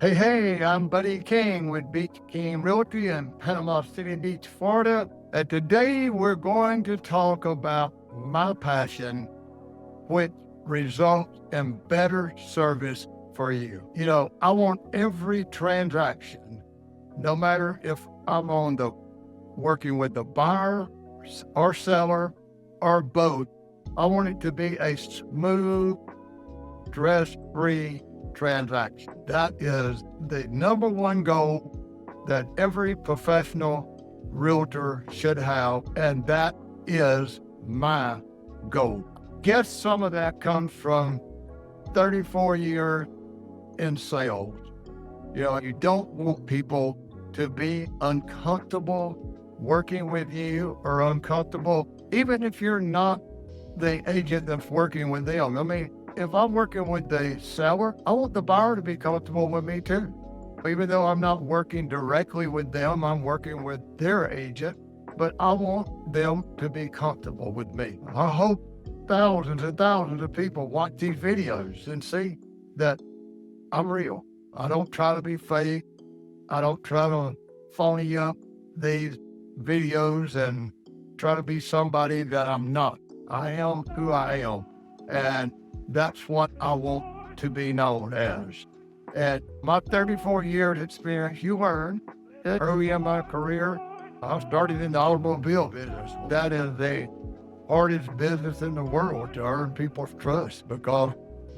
Hey, I'm Buddy King with Beach King Realty in Panama City Beach, Florida. And today we're going to talk about my passion, which results in better service for you. I want every transaction, no matter if I'm on the working with the buyer or seller or both, I want it to be a smooth, stress-free transaction. That is the number one goal that every professional realtor should have, and that is my goal. Guess some of that comes from 34 years in sales. You don't want people to be uncomfortable working with you or uncomfortable, even if you're not the agent that's working with them. I mean, if I'm working with the seller, I want the buyer to be comfortable with me too. Even though I'm not working directly with them, I'm working with their agent, but I want them to be comfortable with me. I hope thousands and thousands of people watch these videos and see that I'm real. I don't try to be fake. I don't try to phony up these videos and try to be somebody that I'm not. I am who I am. And that's what I want to be known as. And my 34 years experience, you learn that early in my career, I started in the automobile business. That is the hardest business in the world to earn people's trust because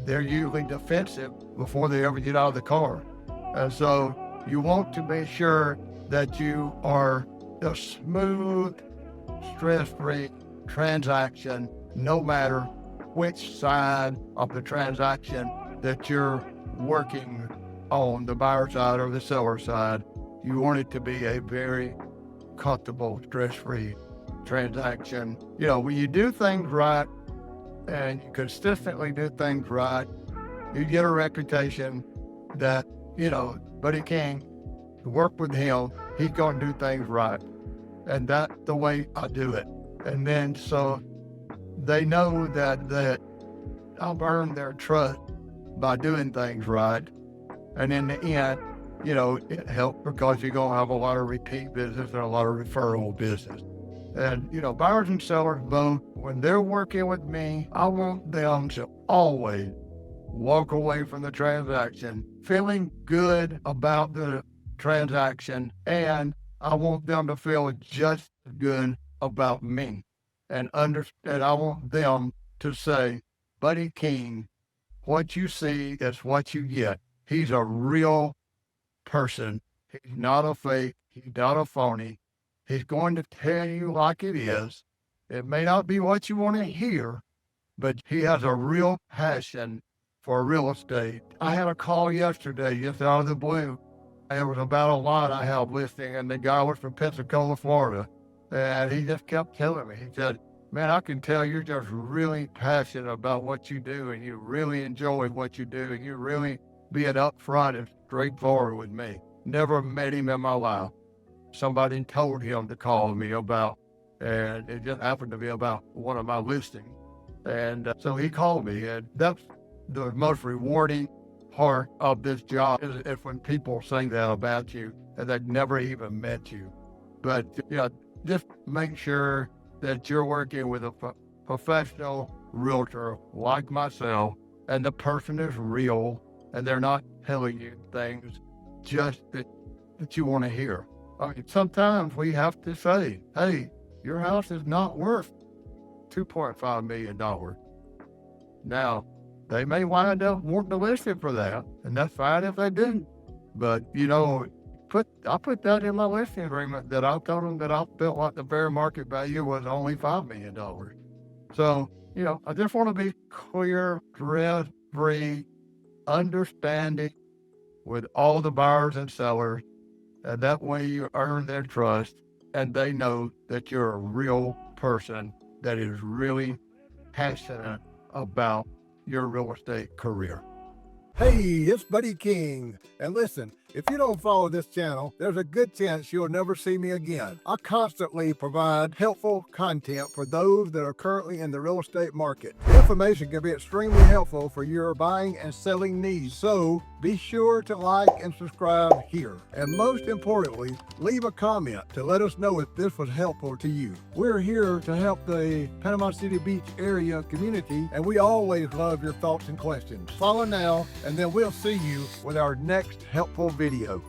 they're usually defensive before they ever get out of the car. And so you want to make sure that you are a smooth, stress-free transaction, no matter which side of the transaction that you're working on, the buyer side or the seller side. You want it to be a very comfortable, stress-free transaction. When you do things right and you consistently do things right, you get a reputation that, Buddy King, to work with him, he's going to do things right. And that's the way I do it. And then so they know that I've earned their trust by doing things right. And in the end, it helps because you're going to have a lot of repeat business and a lot of referral business. And, buyers and sellers both, when they're working with me, I want them to always walk away from the transaction feeling good about the transaction. And I want them to feel just as good about me. And I want them to say, Buddy King, what you see is what you get. He's a real person. He's not a fake. He's not a phony. He's going to tell you like it is. It may not be what you want to hear, but he has a real passion for real estate. I had a call yesterday, just out of the blue. It was about a lot I have listing, and the guy was from Pensacola, Florida. And he just kept telling me, he said, man, I can tell you're just really passionate about what you do and you really enjoy what you do and you really being upfront and straightforward with me. Never met him in my life. Somebody told him to call me about, and it just happened to be about one of my listings. And so he called me, and that's the most rewarding part of this job is when people say that about you and they've never even met you. But just make sure that you're working with a professional realtor like myself, and the person is real, and they're not telling you things just that you want to hear. Sometimes we have to say, hey, your house is not worth $2.5 million. Now, they may wind up wanting to list it for that, and that's fine if they do. But, I put that in my listing agreement that I told them that I felt like the fair market value was only $5 million. So, I just want to be clear, stress-free, understanding with all the buyers and sellers. And that way you earn their trust and they know that you're a real person that is really passionate about your real estate career. Hey, it's Buddy King. And listen, if you don't follow this channel, there's a good chance you'll never see me again. I constantly provide helpful content for those that are currently in the real estate market. If information can be extremely helpful for your buying and selling needs. So be sure to like and subscribe here. And most importantly, leave a comment to let us know if this was helpful to you. We're here to help the Panama City Beach area community, and we always love your thoughts and questions. Follow now, and then we'll see you with our next helpful video.